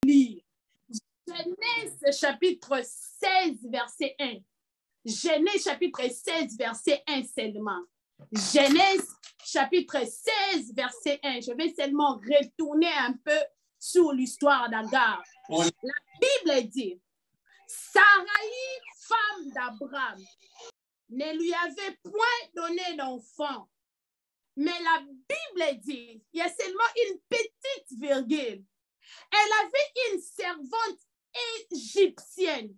lire. Genèse chapitre 16, verset 1. Genèse chapitre 16, verset 1 seulement. Genèse chapitre 16, verset 1. Je vais seulement retourner un peu sur l'histoire d'Agar. La Bible dit, Sarai, femme d'Abraham, ne lui avait point donné d'enfant. Mais la Bible dit, il y a seulement une petite virgule. Elle avait une servante égyptienne.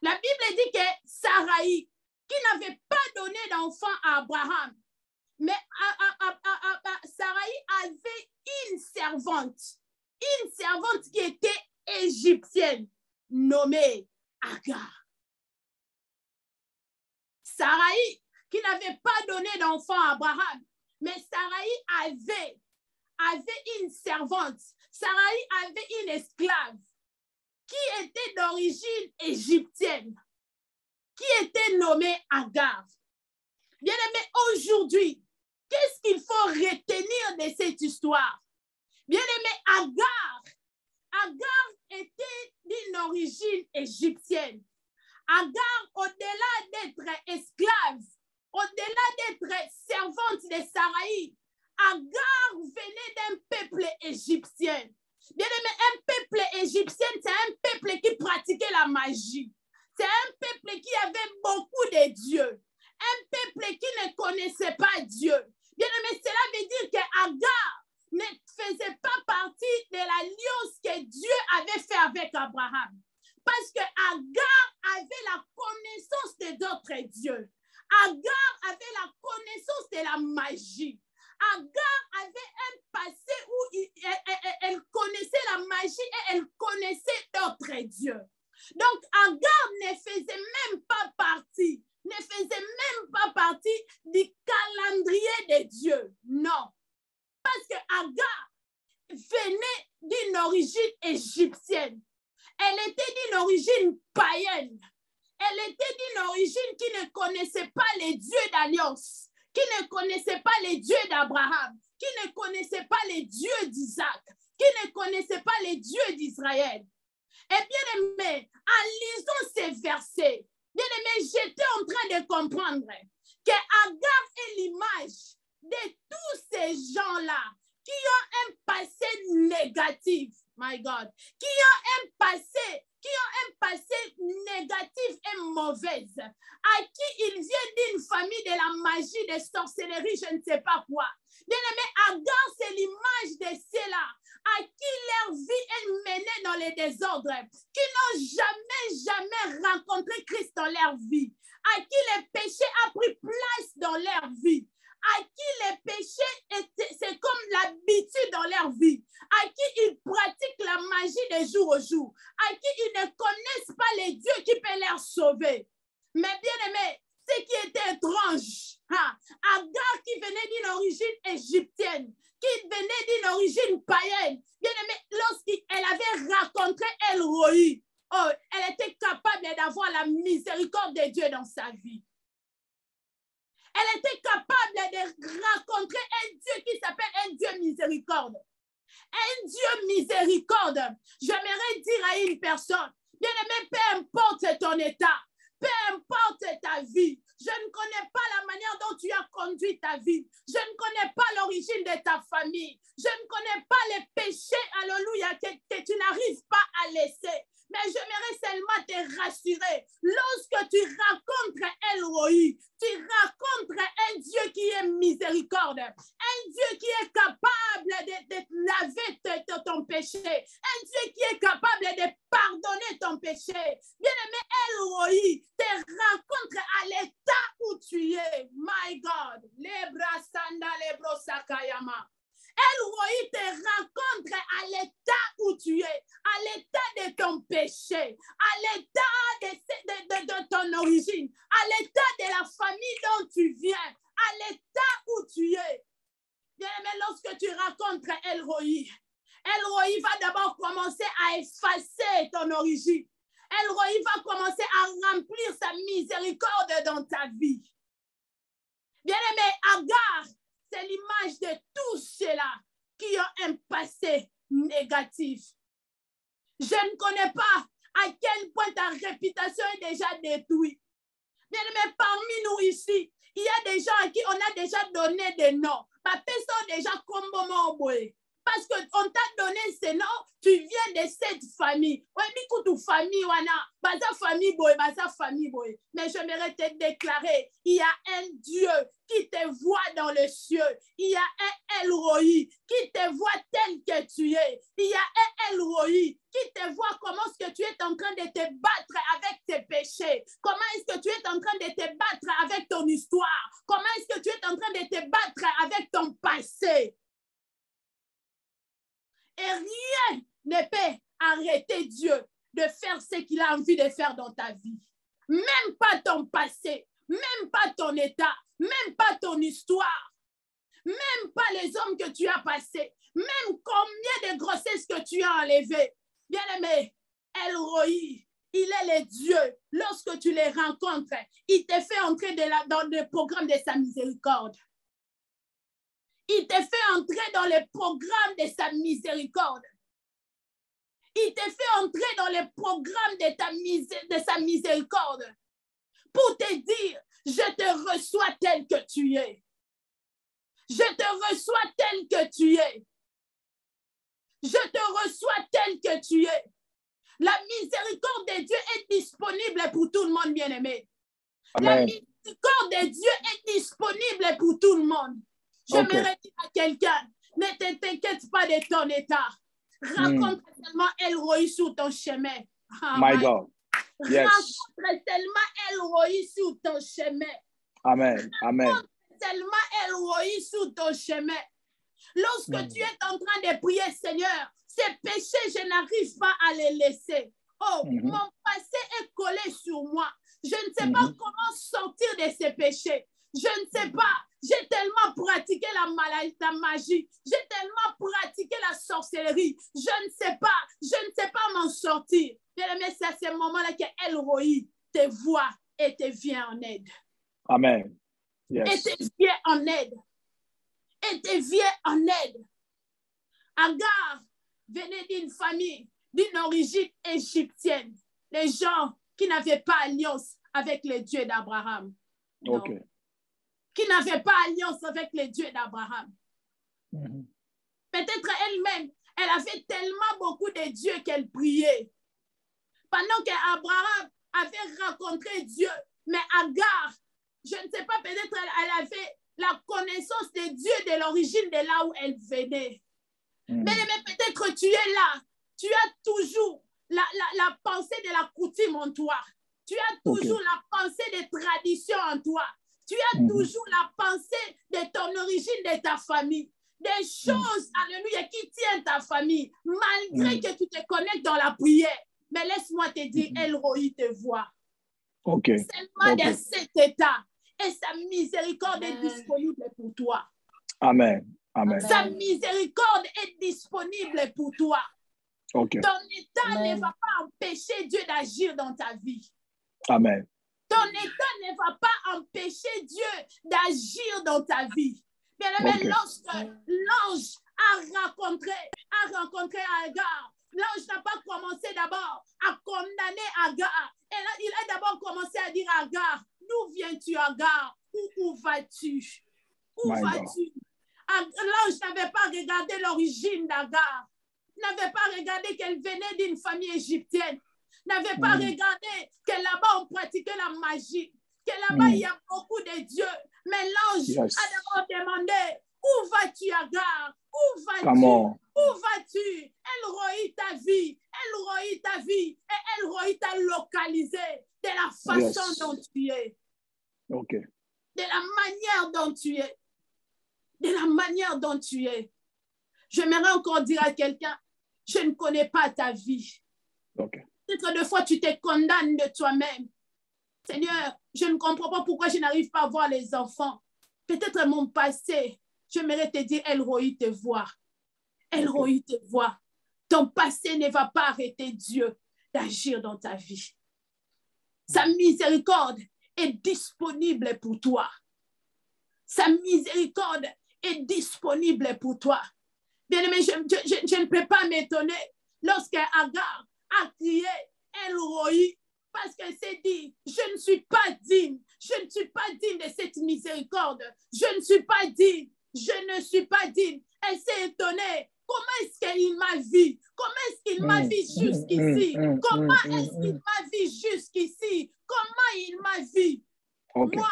La Bible dit que Sarai, qui n'avait pas donné d'enfant à Abraham, mais Sarai avait une servante qui était égyptienne, nommée Agar. Sarai, qui n'avait pas donné d'enfant à Abraham, mais Sarai avait une servante. Sarai avait une esclave qui était d'origine égyptienne, qui était nommée Agar. Bien-aimé, aujourd'hui, qu'est-ce qu'il faut retenir de cette histoire? Bien-aimé, Agar était d'une origine égyptienne. Agar, au-delà d'être esclave, au-delà d'être servante de Sarai, Agar venait d'un peuple égyptien. Bien-aimé, un peuple égyptien, c'est un peuple qui pratiquait la magie. C'est un peuple qui avait beaucoup de dieux. Un peuple qui ne connaissait pas Dieu. Bien-aimé, cela veut dire qu'Agar ne faisait pas partie de l'alliance que Dieu avait fait avec Abraham. Parce qu'Agar avait la connaissance d'autres dieux. Agar avait la connaissance de la magie. Agar avait un passé où elle connaissait la magie et elle connaissait d'autres dieux. Donc, Agar ne faisait même pas partie du calendrier de Dieu. Non. Parce que Agar venait d'une origine égyptienne. Elle était d'une origine païenne. Elle était d'une origine qui ne connaissait pas les dieux d'alliance, qui ne connaissait pas les dieux d'Abraham, qui ne connaissait pas les dieux d'Isaac, qui ne connaissait pas les dieux d'Israël. Et bien aimé, en lisant ces versets, bien aimé, j'étais en train de comprendre que Agar est l'image de tous ces gens-là qui ont un passé négatif, my God, qui ont un passé négatif et mauvais, à qui ils viennent d'une famille de la magie, de sorcellerie, je ne sais pas quoi. Bien aimé, Agar, c'est l'image de ceux-là à qui leur vie est menée dans le désordre, qui n'ont jamais rencontré Christ dans leur vie, à qui le péché a pris place dans leur vie, à qui le péché, c'est comme l'habitude dans leur vie, à qui ils pratiquent la magie de jour au jour, à qui ils ne connaissent pas les dieux qui peuvent les sauver. Mais bien aimé, ce qui était étrange, Agar qui venait d'une origine égyptienne, qui venait d'une origine païenne, bien aimé, lorsqu'elle avait rencontré El Roi, elle était capable d'avoir la miséricorde de Dieu dans sa vie. Elle était capable de rencontrer un Dieu qui s'appelle un Dieu miséricorde. Un Dieu miséricorde. J'aimerais dire à une personne, bien aimé, peu importe ton état, peu importe ta vie, je ne connais pas la manière dont tu as conduit ta vie. Je ne connais pas l'origine de ta famille. Je ne connais pas les péchés, alléluia, que tu n'arrives pas à laisser. Mais j'aimerais seulement te rassurer. Lorsque tu rencontres El Roi, tu rencontres un Dieu qui est miséricorde, un Dieu qui est capable de laver ton péché, un Dieu qui est capable de pardonner ton péché. Bien-aimé, El Roi te rencontre à l'état où tu es. My God. Lebra sanda lebro sakayama. El Roi te rencontre à l'état où tu es, à l'état de ton péché, à l'état de ton origine, à l'état de la famille dont tu viens, à l'état où tu es. Bien aimé, lorsque tu rencontres El Roi va d'abord commencer à effacer ton origine. El Roi va commencer à remplir sa miséricorde dans ta vie. Bien aimé, Agar, c'est l'image de tous ceux-là qui ont un passé négatif. Je ne connais pas à quel point ta réputation est déjà détruite. Bien-aimé, parmi nous ici, il y a des gens à qui on a déjà donné des noms. Ma personne déjà comme moment. Parce qu'on t'a donné ces noms, tu viens de cette famille. Oui, mais toute famille, baza famille boy, baza famille boy. Mais j'aimerais te déclarer, il y a un Dieu qui te voit dans les cieux. Il y a un El-Roi qui te voit tel que tu es. Il y a un El-Roi qui te voit comment est-ce que tu es en train de te battre avec tes péchés. Comment est-ce que tu es en train de te battre avec ton histoire. Comment est-ce que tu es en train de te battre avec ton passé. Et rien ne peut arrêter Dieu de faire ce qu'il a envie de faire dans ta vie. Même pas ton passé, même pas ton état, même pas ton histoire, même pas les hommes que tu as passés, même combien de grossesses que tu as enlevées. Bien-aimé, El-Roi, il est le Dieu. Lorsque tu les rencontres, il te fait entrer dans le programme de sa miséricorde. Il te fait entrer dans le programme de sa miséricorde. Il te fait entrer dans le programme de sa miséricorde. Pour te dire, je te reçois tel que tu es. Je te reçois tel que tu es. Je te reçois tel que tu es. La miséricorde de Dieu est disponible pour tout le monde, bien-aimé. La miséricorde de Dieu est disponible pour tout le monde. J'aimerais dire à quelqu'un, ne t'inquiète pas de ton état. Raconte seulement El-Roi sur ton chemin. My God. Yes. Raconte seulement El-Roi sur ton chemin. Amen. Amen. Raconte seulement El-Roi sur ton chemin. Lorsque tu es en train de prier, Seigneur, ces péchés, je n'arrive pas à les laisser. Oh, mon passé est collé sur moi. Je ne sais pas comment sortir de ces péchés. Je ne sais pas. J'ai tellement pratiqué la magie. J'ai tellement pratiqué la sorcellerie. Je ne sais pas m'en sortir. Mais c'est à ce moment-là que El-Roi te voit et te vient en aide. Amen. Yes. Et te vient en aide. Et te vient en aide. Agar venait d'une famille, d'une origine égyptienne. Les gens qui n'avaient pas alliance avec le Dieu d'Abraham. OK. Qui n'avait pas alliance avec le Dieu d'Abraham. Peut-être elle-même, elle avait tellement beaucoup de dieux qu'elle priait. Pendant qu'Abraham avait rencontré Dieu, mais Agar, je ne sais pas, peut-être elle avait la connaissance de Dieu de l'origine de là où elle venait. Mais peut-être tu es là, tu as toujours la pensée de la coutume en toi. Tu as toujours la pensée des traditions en toi. Tu as toujours la pensée de ton origine, de ta famille. Des choses, alléluia, qui tiennent ta famille, malgré que tu te connectes dans la prière. Mais laisse-moi te dire, El-Roi te voit. Seulement de cet état. Et sa miséricorde est disponible pour toi. Amen. Amen. Sa miséricorde est disponible pour toi. Ton état ne va pas empêcher Dieu d'agir dans ta vie. Amen. Ton état ne va pas empêcher Dieu d'agir dans ta vie. Bien aimé, lorsque l'ange a rencontré Agar, l'ange n'a pas commencé d'abord à condamner Agar. Et là, il a d'abord commencé à dire à Agar, d'où viens-tu, Agar? Où vas-tu? Où vas-tu? L'ange n'avait pas regardé l'origine d'Agar. N'avait pas regardé qu'elle venait d'une famille égyptienne. N'avait pas regardé que là-bas on pratiquait la magie. Que là-bas il y a beaucoup de dieux. Mais l'ange a d'abord demandé, où vas-tu, Agar? Où vas-tu? Où vas-tu? El-Roi ta vie. El-Roi ta vie. Et El-Roi t'a localisé de la façon dont tu es. De la manière dont tu es. De la manière dont tu es. J'aimerais encore dire à quelqu'un, je ne connais pas ta vie. Peut-être des fois tu te condamnes de toi-même. Seigneur, je ne comprends pas pourquoi je n'arrive pas à voir les enfants. Peut-être mon passé, j'aimerais te dire, El-Roi te voit. El-Roi te voit. Ton passé ne va pas arrêter Dieu d'agir dans ta vie. Sa miséricorde est disponible pour toi. Sa miséricorde est disponible pour toi. Bien-aimé, je ne peux pas m'étonner lorsque Agar a crié El Roi parce qu'elle s'est dit, je ne suis pas digne, je ne suis pas digne de cette miséricorde, je ne suis pas digne, je ne suis pas digne. Elle s'est étonnée. Comment est-ce qu'il m'a vu? Comment est-ce qu'il m'a vu jusqu'ici? Comment est-ce qu'il m'a vu jusqu'ici? Comment il m'a vu? Okay. Moi,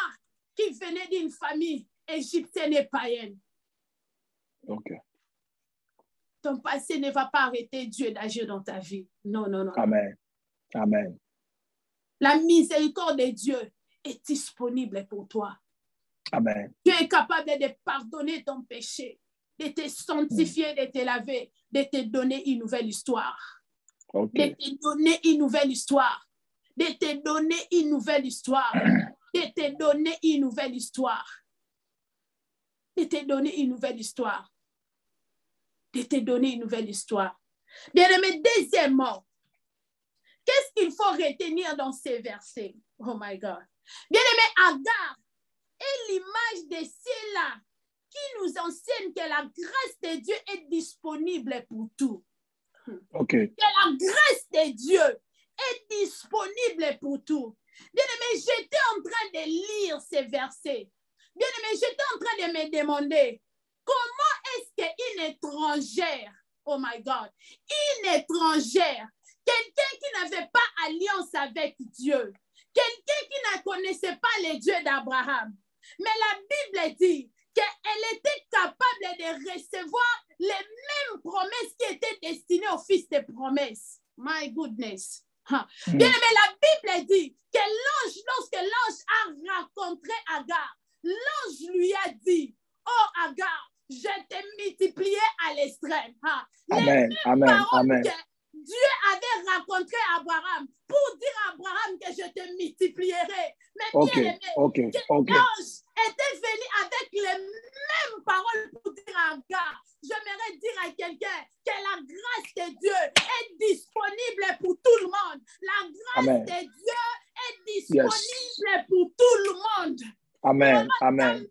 qui venais d'une famille égyptienne et païenne. Okay. Ton passé ne va pas arrêter Dieu d'agir dans ta vie. Non, non, non. Amen. Amen. La miséricorde de Dieu est disponible pour toi. Amen. Dieu est capable de pardonner ton péché, de te sanctifier, de te laver, de te donner une nouvelle histoire. Okay. De te donner une nouvelle histoire. De te donner une nouvelle histoire. De te donner une nouvelle histoire. De te donner une nouvelle histoire. De te donner une nouvelle histoire. Bien-aimé, deuxièmement, qu'est-ce qu'il faut retenir dans ces versets? Oh my God. Bien-aimé, Agar est l'image de ceux-là qui nous enseigne que la grâce de Dieu est disponible pour tout. Okay. Que la grâce de Dieu est disponible pour tout. Bien-aimé, j'étais en train de lire ces versets. Bien-aimé, j'étais en train de me demander comment est-ce qu'une étrangère, oh my God, une étrangère, quelqu'un qui n'avait pas alliance avec Dieu, quelqu'un qui ne connaissait pas le Dieu d'Abraham, mais la Bible dit qu'elle était capable de recevoir les mêmes promesses qui étaient destinées aux fils de promesses. My goodness. Bien aimé, la Bible dit que l'ange, lorsque l'ange a rencontré Agar, l'ange lui a dit, oh Agar, je t'ai multiplié à l'extrême. Amen. Amen. Amen. Dieu avait rencontré Abraham pour dire à Abraham que je te multiplierai. Mais bien aimé, l'ange était venu avec les mêmes paroles pour dire à Agar. J'aimerais dire à quelqu'un que la grâce de Dieu est disponible pour tout le monde. La grâce de Dieu est disponible pour tout le monde. Amen. Amen.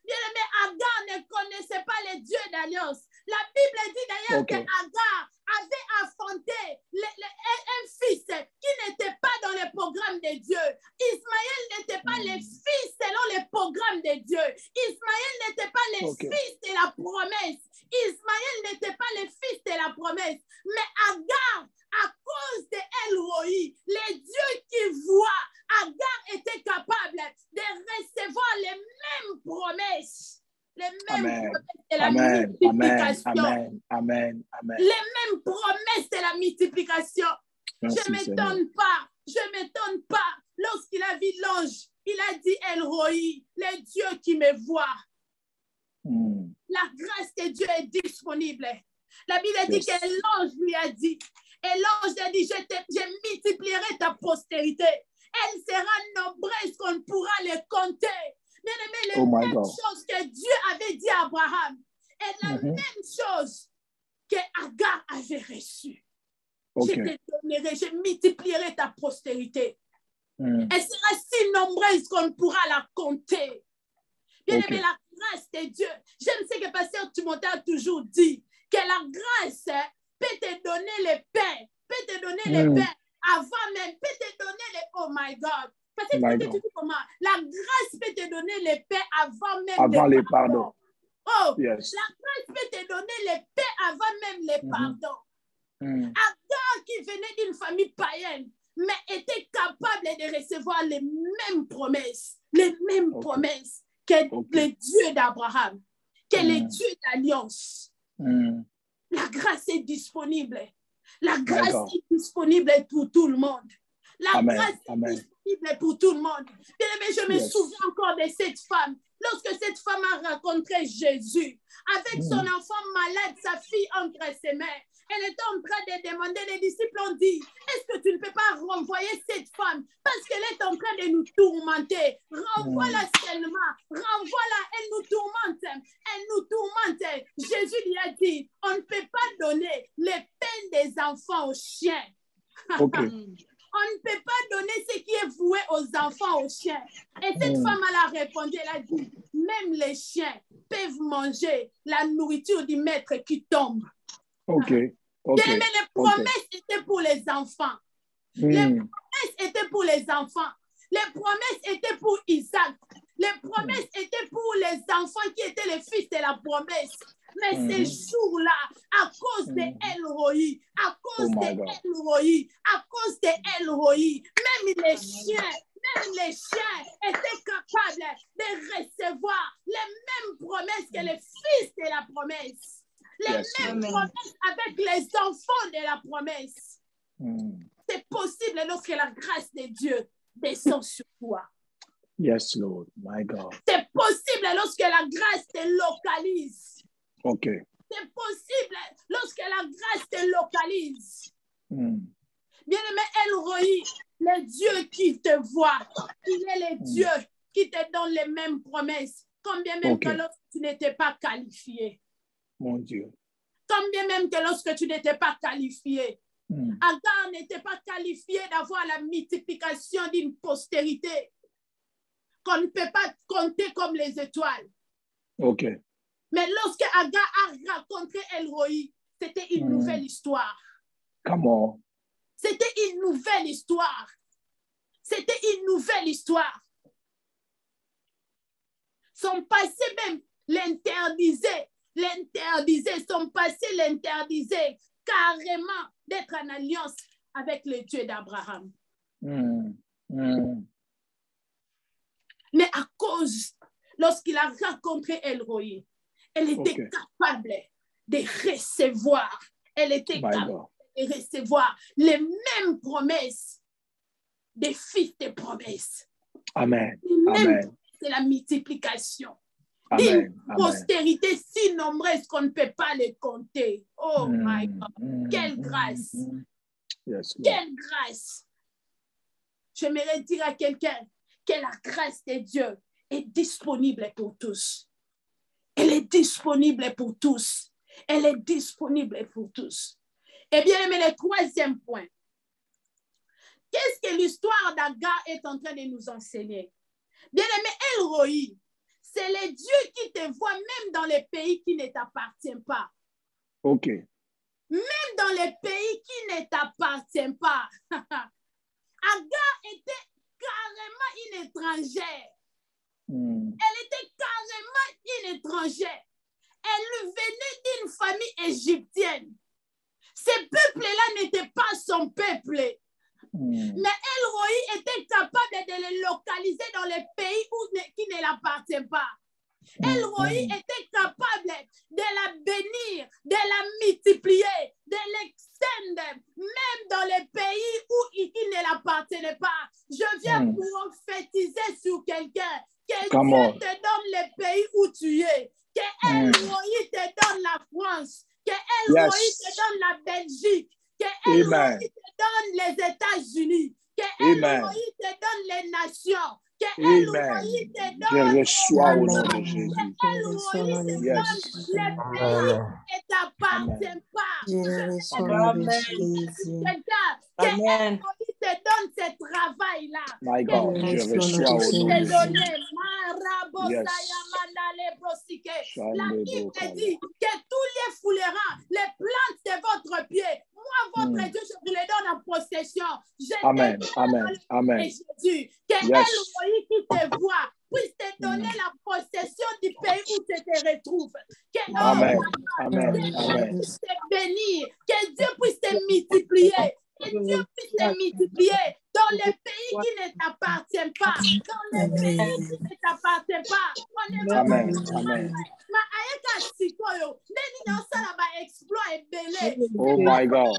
Bien-aimé, Agar ne connaissait pas les dieux d'alliance. La Bible dit d'ailleurs qu'Agar avait affronté un fils qui n'était pas dans le programme de Dieu. Ismaël n'était pas le fils selon le programme de Dieu. Ismaël n'était pas le fils de la promesse. Ismaël n'était pas le fils de la promesse. Mais Agar, à cause de El Roi, les dieux qui voient, Agar était capable de recevoir les mêmes promesses. Les mêmes promesses de la multiplication. Amen. Les mêmes promesses de la multiplication. Merci, je ne m'étonne pas. Lorsqu'il a vu l'ange, il a dit El Roi, les dieux qui me voient. La grâce de Dieu est disponible. La Bible dit que l'ange lui a dit, et l'ange a dit, je multiplierai ta postérité. Elle sera nombreuse qu'on ne pourra les compter. Bien-aimé, les mêmes choses que Dieu avait dit à Abraham et la même chose que Agar avait reçue. Je te donnerai, je multiplierai ta postérité. Elle sera si nombreuse qu'on ne pourra la compter. Bien-aimé, la grâce de Dieu. J'aime ce que Pasteur Timothée a toujours dit, que la grâce peut te donner le pain, peut te donner le pain avant même, peut te donner le... Oh my God. Parce que tu dis comment? La grâce peut te donner le pain avant même les pardons. Oh, la grâce peut te donner le pain avant même les pardons. Agar qui venait d'une famille païenne, mais était capable de recevoir les mêmes promesses que les dieux d'Abraham, que les dieux d'alliance. La grâce est disponible. La grâce est disponible pour tout le monde. La grâce est disponible pour tout le monde. Mais je me souviens encore de cette femme. Lorsque cette femme a rencontré Jésus, avec son enfant malade, sa fille entre ses mains, elle était en train de demander, les disciples ont dit, est-ce que tu ne peux pas renvoyer cette femme parce qu'elle est en train de nous tourmenter. Renvoie-la seulement, renvoie-la, elle nous tourmente. Jésus lui a dit, on ne peut pas donner les peines des enfants aux chiens. On ne peut pas donner ce qui est voué aux enfants aux chiens. Et cette femme, elle a répondu, elle a dit, même les chiens peuvent manger la nourriture du maître qui tombe. Bien-aimé, les promesses étaient pour les enfants. Les promesses étaient pour les enfants. Les promesses étaient pour Isaac. Les promesses étaient pour les enfants qui étaient les fils de la promesse. Mais ces jours-là, à cause de El Roi, à cause de El Roi, à cause de El Roi, même les chiens étaient capables de recevoir les mêmes promesses que les fils de la promesse. Les mêmes promesses avec les enfants de la promesse. C'est possible lorsque la grâce de Dieu descend sur toi. Yes, Lord. My God. C'est possible lorsque la grâce te localise. OK. C'est possible lorsque la grâce te localise. Bien-aimé El Roi, le Dieu qui te voit, il est le Dieu qui te donne les mêmes promesses, combien même que lorsque tu n'étais pas qualifié. Mon Dieu. Combien même que lorsque tu n'étais pas qualifié. Agar n'était pas qualifié d'avoir la multiplication d'une postérité qu'on ne peut pas compter comme les étoiles. OK. Mais lorsque Agar a rencontré El Roi, c'était une nouvelle histoire. Come on. C'était une nouvelle histoire. C'était une nouvelle histoire. Son passé même l'interdisait. Son passé l'interdisait carrément d'être en alliance avec le Dieu d'Abraham. Mais à cause, lorsqu'il a rencontré El Roi, elle était capable de recevoir. Elle était capable de recevoir les mêmes promesses des fils de promesses. Amen. C'est la multiplication. Amen. Une postérité si nombreuse qu'on ne peut pas les compter. Oh my God. Quelle grâce. Yes, quelle grâce. J'aimerais dire à quelqu'un que la grâce de Dieu est disponible pour tous. Elle est disponible pour tous. Elle est disponible pour tous. Et bien, mais le troisième point. Qu'est-ce que l'histoire d'Agar est en train de nous enseigner? Bien aimé, El Roi, c'est le Dieu qui te voit même dans les pays qui ne t'appartiennent pas. OK. Même dans les pays qui ne t'appartiennent pas. Agar était carrément une étrangère. Elle était carrément une étrangère. Elle venait d'une famille égyptienne. Ce peuple-là n'était pas son peuple. Mais El Roi était capable de les localiser dans les pays qui ne l'appartiennent pas. El Roi était capable de la bénir, de la multiplier, de l'extendre, même dans les pays qui ne l'appartenaient pas. Je viens prophétiser sur quelqu'un. Que Dieu te donne les pays où tu es. Que El Roi te donne la France. Que El Roi te donne la Belgique. Que El Roi te donne les États-Unis. Que El Roi te donne les nations. Que El Roi te donne. Je reçois au nom de Jésus. Que El Roi te donne les pays qui ne t'appartiennent pas. Je reçois au nom de Jésus. Que El Roi te donne ce travail-là. My God, je reçois au nom de Jésus. La Bible dit que tous les foulerans, les plantes de votre pied, moi, votre Dieu, je vous les donne en possession. Amen, amen, amen. Jésus, que El Roi qui te voit puisse te donner la possession du pays où tu te retrouves. Que amen, Dieu puisse te bénir, que Dieu puisse te multiplier. Que Dieu puisse te multiplier dans les pays qui ne t'appartiennent pas. Dans les pays qui ne t'appartiennent pas. Amen, amen. Oh my God.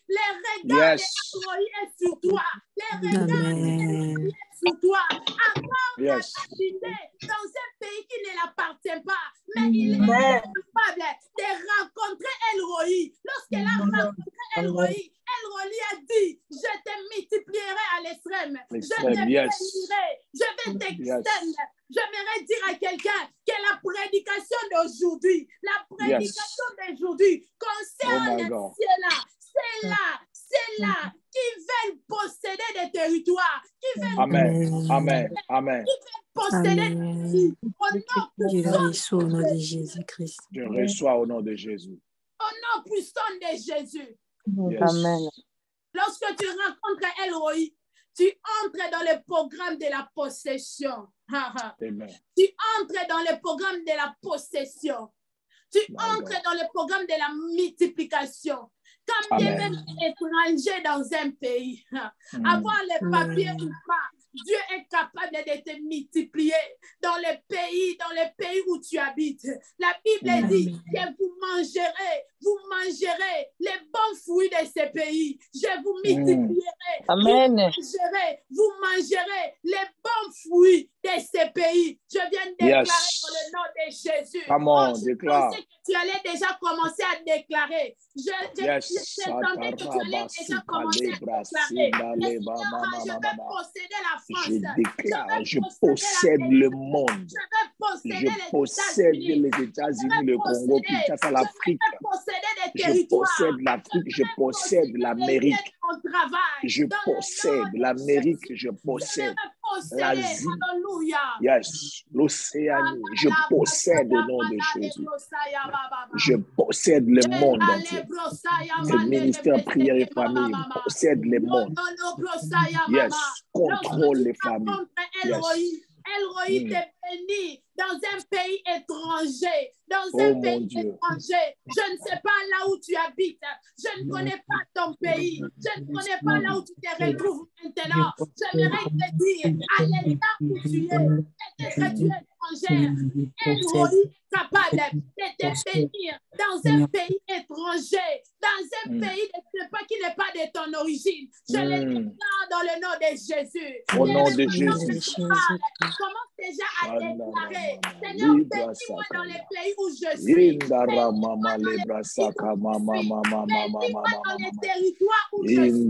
Les regards de Roi est sur toi. Les regards de sur toi. Avant d'habiter dans un pays qui ne l'appartient pas. Mais il est capable de rencontrer El Roi. Lorsqu'elle a rencontré El Roi, El Roi a dit, je te multiplierai à l'extrême. Je te bénirai. Je vais t'extendre. J'aimerais dire à quelqu'un que la prédication d'aujourd'hui, concerne ceux-là qui veulent posséder des territoires, qui veulent posséder des vies. Je reçois au nom de Jésus-Christ. Je reçois au nom de Jésus. Au nom puissant de Jésus. Yes. Amen. Lorsque tu rencontres Elroy, tu entres dans le programme de la possession. Amen. Tu entres dans le programme de la possession. Tu entres dans le programme de la multiplication. Quand tu es même étranger dans un pays, avoir les papiers ou pas, Dieu est capable de te multiplier dans les pays où tu habites. La Bible dit que vous mangerez les bons fruits de ces pays. Je vous multiplierai. Amen. Vous mangerez les bons fruits de ces pays. Je viens de déclarer dans le nom de Jésus. Come on, déclare. Je pensais que tu allais déjà commencer à déclarer. Je sentais que tu allais déjà commencer à déclarer. Je vais posséder la France. Je déclare, je possède le monde. Je possède les États-Unis, le Congo, Kinshasa, l'Afrique. Je possède l'Afrique, je possède l'Amérique. Je possède l'Amérique, je possède l'Asie. Yes, l'Océanie. Je possède au nom de Jésus. Je possède le monde entier. Le ministère prière et famille possède le monde. Yes, contrôle les familles. Yes. Elroy t'est béni dans un pays étranger. Dans un pays étranger. Je ne sais pas là où tu habites. Je ne connais pas ton pays. Je ne connais pas là où tu te retrouves maintenant. J'aimerais te dire, à l'état où tu es, peut-être tu es étrangère. Elroy est capable de te bénir dans un pays étranger, dans un pays qui n'est pas de ton origine. Je le déclare dans le nom de Jésus. Au nom de Jésus. Commence déjà à déclarer. Seigneur, bénis-moi dans les pays où je suis. Bénis-moi dans les territoires où je suis.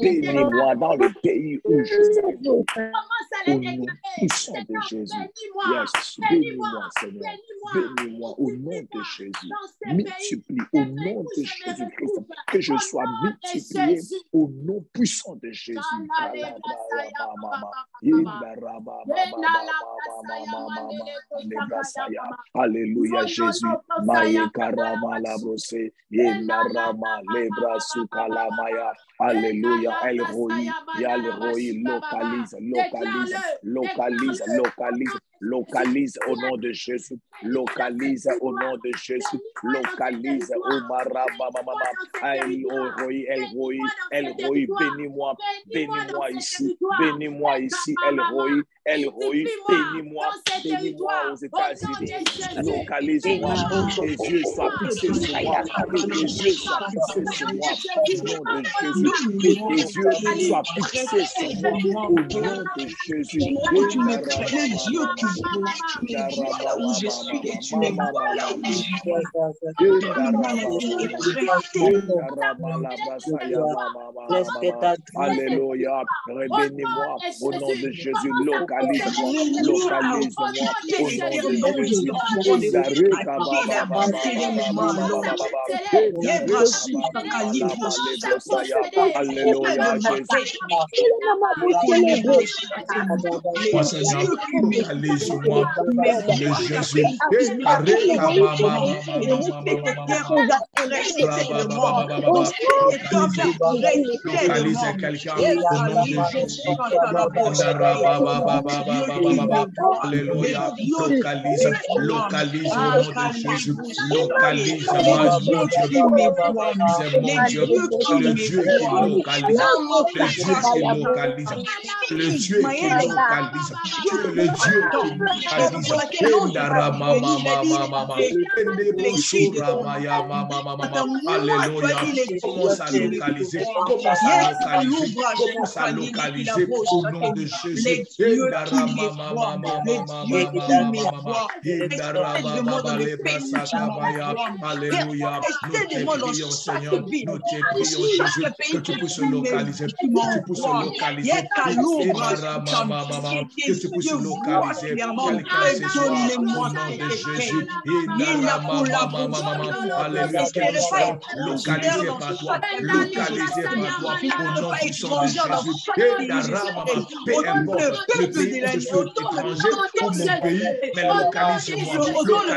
Bénis-moi dans le pays où je suis. Commence à les déclarer. Seigneur, bénis-moi. Seigneur. Bénis-moi au nom de Jésus. Multiplie au nom de Jésus-Christ. Que je sois multiplié au nom puissant de Jésus. Alléluia Jésus. Alléluia. Localise au nom de Jésus. Localise au nom de Jésus. Localise au Elroy, bénis-moi. Bénis-moi ici. Bénis-moi ici, Elroy. Bénis-moi aux États-Unis. Localise-moi. Tes yeux soient fixés sur moi. Tes yeux soient fixés sur moi. Au nom de Jésus. Tes yeux soient fixés sur moi. Au nom de Jésus. Tu me crées, Dieu qui là où je suis et tu me vois là où je suis. Alléluia. Bénis-moi au nom de Jésus. Localise-moi. Localise-moi au nom de Jésus. Alléluia Jésus. Localise-moi, le Jésus. Localise quelqu'un au nom de Jésus. Alléluia. Localise au nom de Jésus. Localise mon Dieu. C'est mon Dieu. Le Dieu qui localise. Le Dieu qui localise. Le Dieu Alléluia. Commence à localiser. Commence à localiser au nom de Jésus. Alléluia. Nous te prions, Seigneur. Nous te prions, Jésus, que tu puisses localiser. Que tu puisses localiser. Que tu puisses localiser dernièrement. quel cas ce soit, au Pardonne-moi, nom de Jésus. Alléluia, que nous soyons localisés par toi, localisés par toi, au nom puissant de Jésus. Peu importe le pays où je suis étranger ou mon pays, mais localise-moi,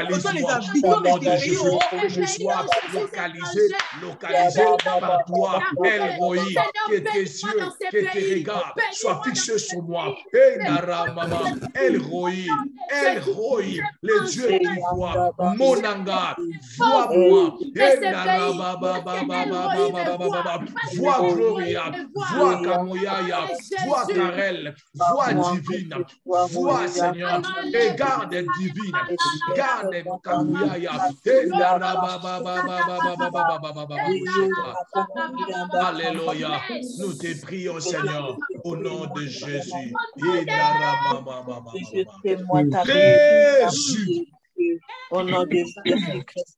localise-moi, au nom de Jésus, que je sois localisé par toi, El Roi, que tes yeux, que tes regards soient fixés sur moi. El Roi, le Dieu qui voit, Monanga, vois-moi, vois Gloria, vois Kamoyaya, vois Karel, vois divine, vois Seigneur, et garde divine, garde Kamoyaya, Alléluia, nous te prions Seigneur, au nom de Jésus. Jésus. Au nom de Jésus-Christ.